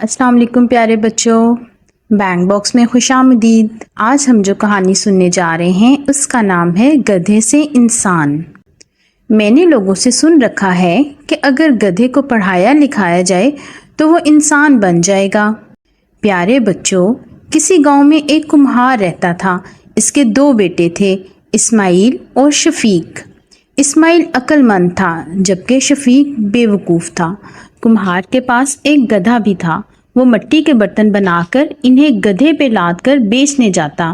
السلام علیکم پیارے بچوں، بینگ باکس میں خوش آمدید۔ آج ہم جو کہانی سننے جا رہے ہیں اس کا نام ہے گدھے سے انسان۔ میں نے لوگوں سے سن رکھا ہے کہ اگر گدھے کو پڑھایا لکھایا جائے تو وہ انسان بن جائے گا۔ پیارے بچوں، کسی گاؤں میں ایک کمہار رہتا تھا۔ اس کے 2 بیٹے تھے، اسماعیل اور شفیق۔ اسماعیل عقل مند تھا جبکہ شفیق بے وقوف تھا۔ کمہار کے پاس ایک گدھا بھی تھا۔ وہ مٹی کے برتن بنا کر انہیں گدھے پہ لاد کر بیچنے جاتا۔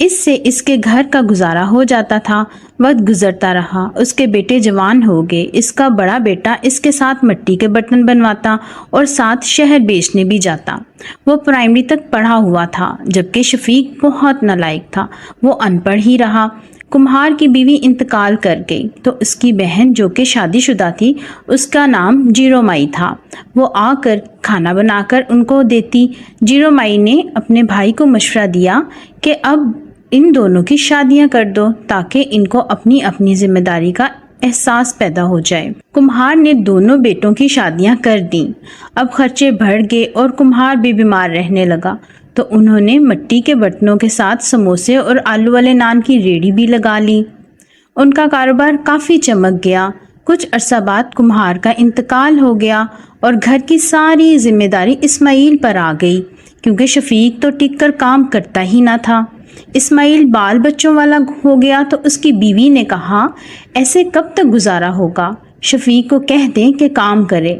اس سے اس کے گھر کا گزارا ہو جاتا تھا۔ وقت گزرتا رہا، اس کے بیٹے جوان ہو گئے۔ اس کا بڑا بیٹا اس کے ساتھ مٹی کے برتن بنواتا اور ساتھ شہر بیچنے بھی جاتا۔ وہ پرائمری تک پڑھا ہوا تھا جبکہ شفیق بہت نالائق تھا۔ وہ ان پڑھ ہی رہا۔ کمہار کی بیوی انتقال کر گئی تو اس کی بہن جو کہ شادی شدہ تھی، اس کا نام جیرو مائی تھا، وہ آ کر کھانا بنا کر ان کو دیتی۔ جیرو مائی نے اپنے بھائی کو مشورہ دیا کہ اب ان دونوں کی شادیاں کر دو تاکہ ان کو اپنی اپنی ذمہ داری کا احساس پیدا ہو جائے۔ کمہار نے دونوں بیٹوں کی شادیاں کر دیں۔ اب خرچے بڑھ گئے اور کمہار بھی بیمار رہنے لگا تو انہوں نے مٹی کے برتنوں کے ساتھ سموسے اور آلو والے نان کی ریڑھی بھی لگا لی۔ ان کا کاروبار کافی چمک گیا۔ کچھ عرصہ بعد کمہار کا انتقال ہو گیا اور گھر کی ساری ذمہ داری اسماعیل پر آ گئی کیونکہ شفیق تو ٹک کر کام کرتا ہی نہ تھا۔ اسماعیل بال بچوں والا ہو گیا تو اس کی بیوی نے کہا، ایسے کب تک گزارا ہوگا؟ شفیق کو کہہ دیں کہ کام کرے،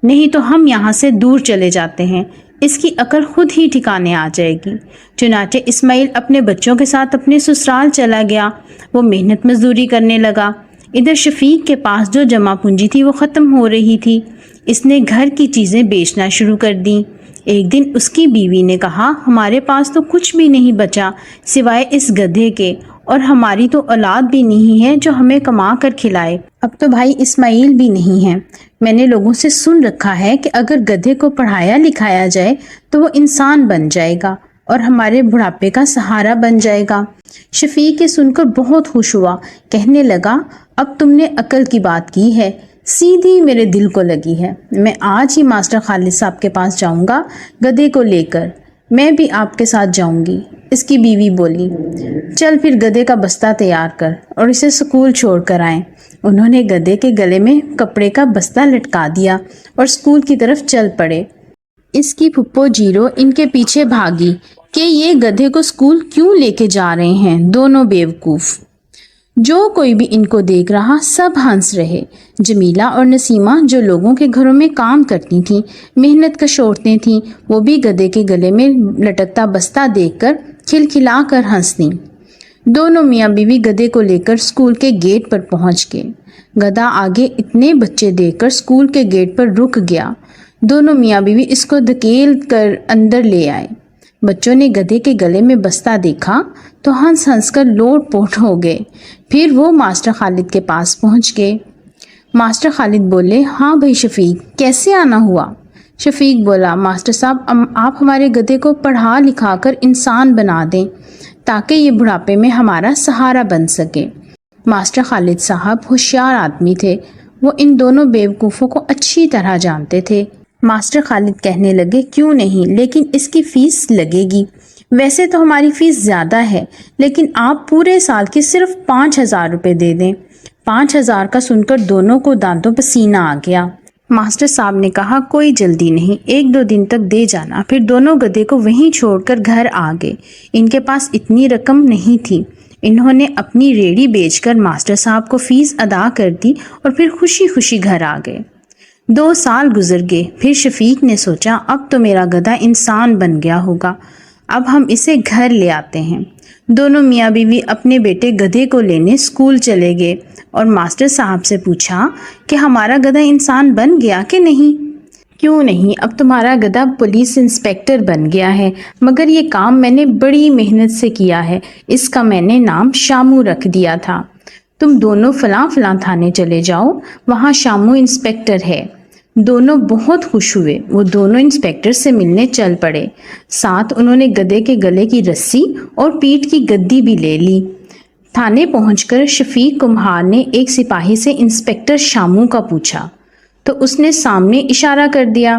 نہیں تو ہم یہاں سے دور چلے جاتے ہیں، اس کی عقل خود ہی ٹھکانے آ جائے گی۔ چنانچہ اسماعیل اپنے بچوں کے ساتھ اپنے سسرال چلا گیا۔ وہ محنت مزدوری کرنے لگا۔ ادھر شفیق کے پاس جو جمع پونجی تھی وہ ختم ہو رہی تھی۔ اس نے گھر کی چیزیں بیچنا شروع کر دیں۔ ایک دن اس کی بیوی نے کہا، ہمارے پاس تو کچھ بھی نہیں بچا سوائے اس گدھے کے، اور ہماری تو اولاد بھی نہیں ہے جو ہمیں کما کر کھلائے۔ اب تو بھائی اسماعیل بھی نہیں ہے۔ میں نے لوگوں سے سن رکھا ہے کہ اگر گدھے کو پڑھایا لکھایا جائے تو وہ انسان بن جائے گا اور ہمارے بڑھاپے کا سہارا بن جائے گا۔ شفیق یہ سن کر بہت خوش ہوا، کہنے لگا، اب تم نے عقل کی بات کی ہے، سیدھی میرے دل کو لگی ہے۔ میں آج ہی ماسٹر خالد صاحب کے پاس جاؤں گا گدھے کو لے کر۔ میں بھی آپ کے ساتھ جاؤں گی۔ اس کی بیوی بولی، چل پھر گدھے کا بستہ تیار کر اور اسے سکول چھوڑ کر آئیں۔ انہوں نے گدھے کے گلے میں کپڑے کا بستہ لٹکا دیا اور سکول کی طرف چل پڑے۔ اس کی پھپھو جیرو ان کے پیچھے بھاگی کہ یہ گدھے کو سکول کیوں لے کے جا رہے ہیں، دونوں بیوقوف۔ جو کوئی بھی ان کو دیکھ رہا سب ہنس رہے۔ جمیلہ اور نسیمہ جو لوگوں کے گھروں میں کام کرتی تھیں، محنت کش عورتیں تھیں، وہ بھی گدھے کے گلے میں لٹکتا بستہ دیکھ کر کھلکھلا کر ہنس دیں۔ دونوں میاں بیوی گدھے کو لے کر سکول کے گیٹ پر پہنچ گئے۔ گدھا آگے اتنے بچے دیکھ کر سکول کے گیٹ پر رک گیا۔ دونوں میاں بیوی اس کو دھکیل کر اندر لے آئے۔ بچوں نے گدھے کے گلے میں بستہ دیکھا تو ہنس ہنس کر لوٹ پوٹ ہو گئے۔ پھر وہ ماسٹر خالد کے پاس پہنچ گئے۔ ماسٹر خالد بولے، ہاں بھائی شفیق، کیسے آنا ہوا؟ شفیق بولا، ماسٹر صاحب آپ ہمارے گدھے کو پڑھا لکھا کر انسان بنا دیں تاکہ یہ بڑھاپے میں ہمارا سہارا بن سکے۔ ماسٹر خالد صاحب ہوشیار آدمی تھے۔ وہ ان دونوں بیوقوفوں کو اچھی طرح جانتے تھے۔ ماسٹر خالد کہنے لگے، کیوں نہیں، لیکن اس کی فیس لگے گی۔ ویسے تو ہماری فیس زیادہ ہے لیکن آپ پورے سال کی صرف 5,000 روپے دے دیں۔ 5,000 کا سن کر دونوں کو دانتوں پسینہ آ گیا۔ ماسٹر صاحب نے کہا، کوئی جلدی نہیں، 1-2 دن تک دے جانا۔ پھر دونوں گدھے کو وہیں چھوڑ کر گھر آ گئے۔ ان کے پاس اتنی رقم نہیں تھی۔ انہوں نے اپنی ریڑھی بیچ کر ماسٹر صاحب کو فیس ادا کر دی اور پھر خوشی خوشی گھر آ گئے۔ 2 سال گزر گئے۔ پھر شفیق نے سوچا، اب تو میرا گدھا انسان بن گیا ہوگا، اب ہم اسے گھر لے آتے ہیں۔ دونوں میاں بیوی اپنے بیٹے گدھے کو لینے اسکول چلے گئے اور ماسٹر صاحب سے پوچھا کہ ہمارا گدھا انسان بن گیا کہ نہیں؟ کیوں نہیں، اب تمہارا گدھا پولیس انسپیکٹر بن گیا ہے، مگر یہ کام میں نے بڑی محنت سے کیا ہے، اس کا میں نے نام شامو رکھ دیا تھا۔ تم دونوں فلاں فلاں تھانے چلے جاؤ، وہاں شامو انسپیکٹر ہے۔ دونوں بہت خوش ہوئے۔ وہ دونوں انسپیکٹر سے ملنے چل پڑے۔ ساتھ انہوں نے گدھے کے گلے کی رسی اور پیٹھ کی گدی بھی لے لی۔ تھانے پہنچ کر شفیق کمہار نے ایک سپاہی سے انسپیکٹر شامو کا پوچھا تو اس نے سامنے اشارہ کر دیا۔